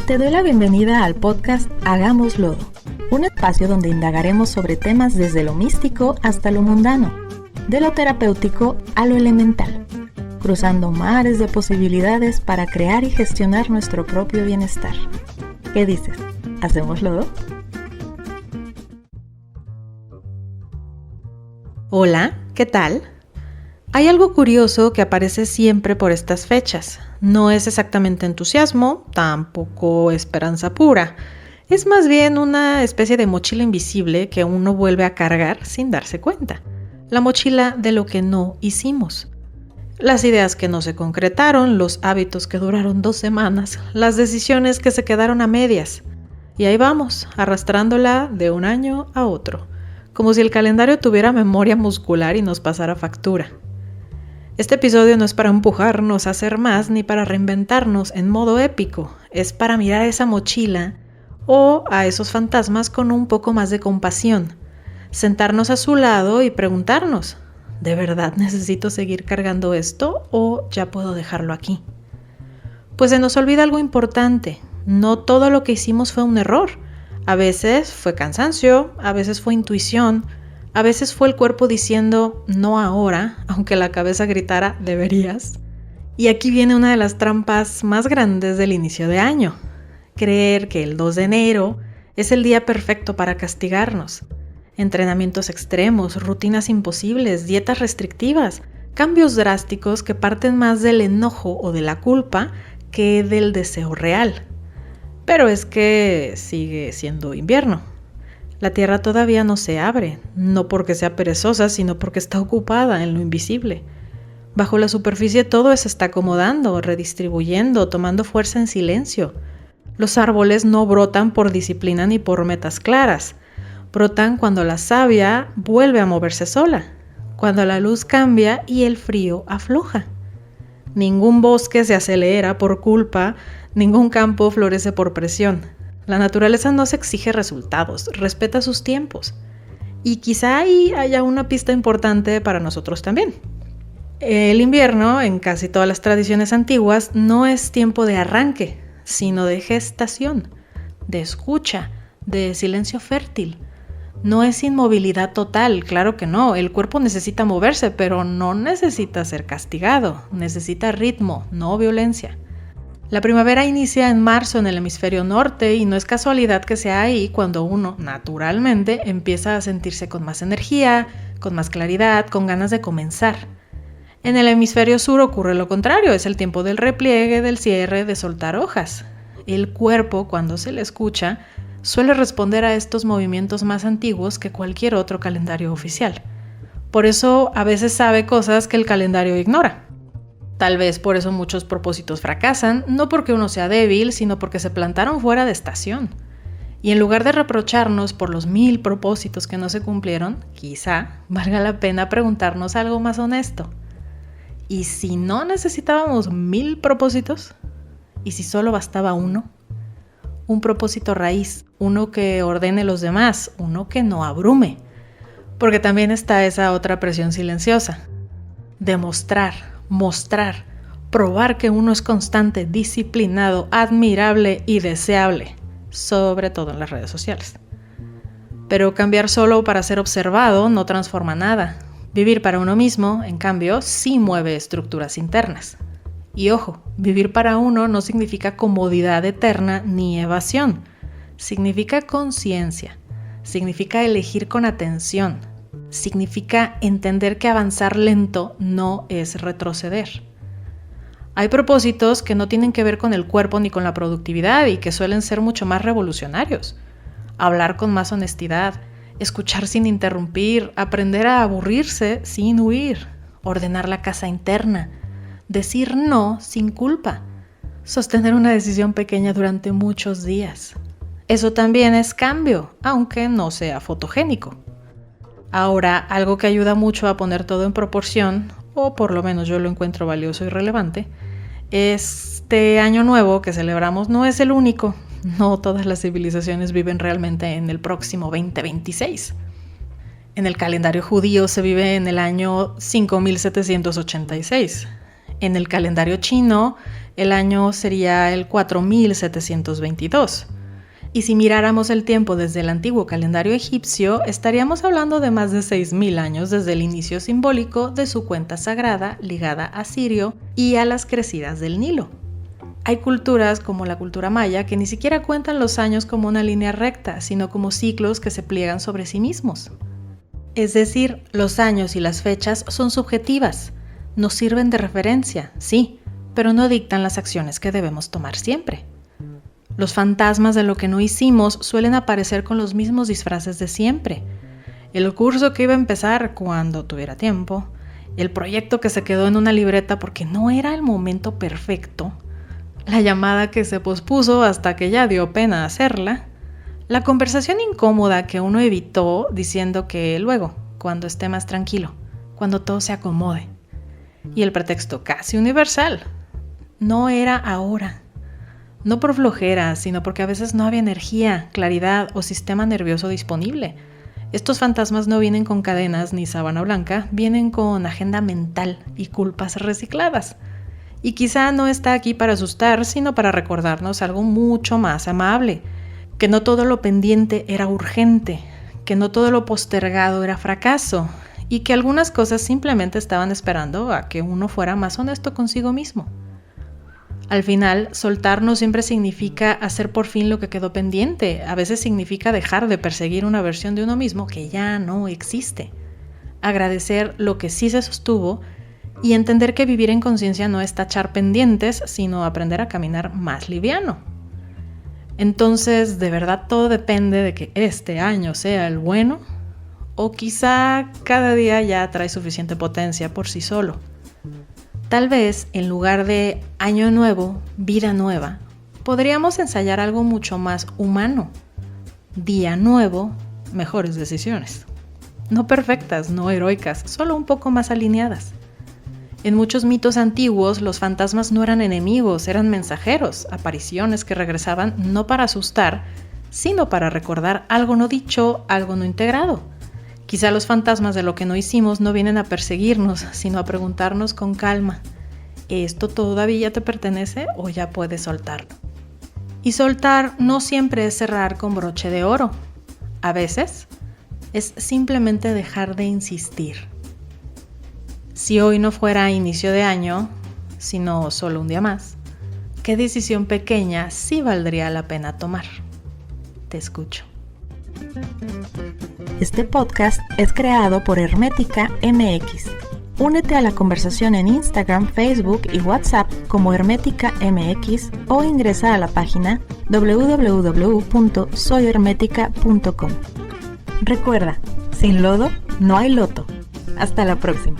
Te doy la bienvenida al podcast Hagamos Lodo, un espacio donde indagaremos sobre temas desde lo místico hasta lo mundano, de lo terapéutico a lo elemental, cruzando mares de posibilidades para crear y gestionar nuestro propio bienestar. ¿Qué dices? ¿Hacemos lodo? Hola, ¿qué tal? Hay algo curioso que aparece siempre por estas fechas. No es exactamente entusiasmo, tampoco esperanza pura. Es más bien una especie de mochila invisible que uno vuelve a cargar sin darse cuenta. La mochila de lo que no hicimos. Las ideas que no se concretaron, los hábitos que duraron 2 semanas, las decisiones que se quedaron a medias. Y ahí vamos, arrastrándola de un año a otro, como si el calendario tuviera memoria muscular y nos pasara factura. Este episodio no es para empujarnos a hacer más ni para reinventarnos en modo épico, es para mirar esa mochila o a esos fantasmas con un poco más de compasión, sentarnos a su lado y preguntarnos, ¿de verdad necesito seguir cargando esto o ya puedo dejarlo aquí? Pues se nos olvida algo importante, no todo lo que hicimos fue un error, a veces fue cansancio, a veces fue intuición, a veces fue el cuerpo diciendo no ahora, aunque la cabeza gritara deberías. Y aquí viene una de las trampas más grandes del inicio de año. Creer que el 2 de enero es el día perfecto para castigarnos. Entrenamientos extremos, rutinas imposibles, dietas restrictivas, cambios drásticos que parten más del enojo o de la culpa que del deseo real. Pero es que sigue siendo invierno. La tierra todavía no se abre, no porque sea perezosa, sino porque está ocupada en lo invisible. Bajo la superficie todo se está acomodando, redistribuyendo, tomando fuerza en silencio. Los árboles no brotan por disciplina ni por metas claras. Brotan cuando la savia vuelve a moverse sola, cuando la luz cambia y el frío afloja. Ningún bosque se acelera por culpa, ningún campo florece por presión. La naturaleza no se exige resultados, respeta sus tiempos. Y quizá ahí haya una pista importante para nosotros también. El invierno, en casi todas las tradiciones antiguas, no es tiempo de arranque, sino de gestación, de escucha, de silencio fértil. No es inmovilidad total, claro que no. El cuerpo necesita moverse, pero no necesita ser castigado. Necesita ritmo, no violencia. La primavera inicia en marzo en el hemisferio norte y no es casualidad que sea ahí cuando uno, naturalmente, empieza a sentirse con más energía, con más claridad, con ganas de comenzar. En el hemisferio sur ocurre lo contrario, es el tiempo del repliegue, del cierre, de soltar hojas. El cuerpo, cuando se le escucha, suele responder a estos movimientos más antiguos que cualquier otro calendario oficial. Por eso a veces sabe cosas que el calendario ignora. Tal vez por eso muchos propósitos fracasan, no porque uno sea débil, sino porque se plantaron fuera de estación. Y en lugar de reprocharnos por los 1000 propósitos que no se cumplieron, quizá valga la pena preguntarnos algo más honesto. ¿Y si no necesitábamos 1000 propósitos? ¿Y si solo bastaba uno? Un propósito raíz, uno que ordene los demás, uno que no abrume. Porque también está esa otra presión silenciosa. Demostrar, mostrar, probar que uno es constante, disciplinado, admirable y deseable, sobre todo en las redes sociales. Pero cambiar solo para ser observado no transforma nada. Vivir para uno mismo, en cambio, sí mueve estructuras internas. Y ojo, vivir para uno no significa comodidad eterna ni evasión. Significa conciencia, significa elegir con atención. Significa entender que avanzar lento no es retroceder. Hay propósitos que no tienen que ver con el cuerpo ni con la productividad y que suelen ser mucho más revolucionarios. Hablar con más honestidad, escuchar sin interrumpir, aprender a aburrirse sin huir, ordenar la casa interna, decir no sin culpa, sostener una decisión pequeña durante muchos días. Eso también es cambio, aunque no sea fotogénico. Ahora, algo que ayuda mucho a poner todo en proporción, o por lo menos yo lo encuentro valioso y relevante, este año nuevo que celebramos no es el único. No todas las civilizaciones viven realmente en el próximo 2026. En el calendario judío se vive en el año 5786. En el calendario chino, el año sería el 4722. Y si miráramos el tiempo desde el antiguo calendario egipcio, estaríamos hablando de más de 6000 años desde el inicio simbólico de su cuenta sagrada ligada a Sirio y a las crecidas del Nilo. Hay culturas como la cultura maya que ni siquiera cuentan los años como una línea recta, sino como ciclos que se pliegan sobre sí mismos. Es decir, los años y las fechas son subjetivas, nos sirven de referencia, sí, pero no dictan las acciones que debemos tomar siempre. Los fantasmas de lo que no hicimos suelen aparecer con los mismos disfraces de siempre. El curso que iba a empezar cuando tuviera tiempo, el proyecto que se quedó en una libreta porque no era el momento perfecto, la llamada que se pospuso hasta que ya dio pena hacerla, la conversación incómoda que uno evitó diciendo que luego, cuando esté más tranquilo, cuando todo se acomode. Y el pretexto casi universal, no era ahora. No por flojera, sino porque a veces no había energía, claridad o sistema nervioso disponible. Estos fantasmas no vienen con cadenas ni sábana blanca, vienen con agenda mental y culpas recicladas. Y quizá no está aquí para asustar, sino para recordarnos algo mucho más amable, que no todo lo pendiente era urgente, que no todo lo postergado era fracaso, y que algunas cosas simplemente estaban esperando a que uno fuera más honesto consigo mismo. Al final, soltar no siempre significa hacer por fin lo que quedó pendiente. A veces significa dejar de perseguir una versión de uno mismo que ya no existe. Agradecer lo que sí se sostuvo y entender que vivir en conciencia no es tachar pendientes, sino aprender a caminar más liviano. Entonces, ¿de verdad todo depende de que este año sea el bueno? ¿O quizá cada día ya trae suficiente potencia por sí solo? Tal vez, en lugar de año nuevo, vida nueva, podríamos ensayar algo mucho más humano. Día nuevo, mejores decisiones. No perfectas, no heroicas, solo un poco más alineadas. En muchos mitos antiguos, los fantasmas no eran enemigos, eran mensajeros, apariciones que regresaban no para asustar, sino para recordar algo no dicho, algo no integrado. Quizá los fantasmas de lo que no hicimos no vienen a perseguirnos, sino a preguntarnos con calma, ¿esto todavía te pertenece o ya puedes soltarlo? Y soltar no siempre es cerrar con broche de oro. A veces es simplemente dejar de insistir. Si hoy no fuera inicio de año, sino solo un día más, ¿qué decisión pequeña sí valdría la pena tomar? Te escucho. Este podcast es creado por Hermética MX. Únete a la conversación en Instagram, Facebook y WhatsApp como Hermética MX o ingresa a la página www.soyhermetica.com. Recuerda, sin lodo no hay loto. Hasta la próxima.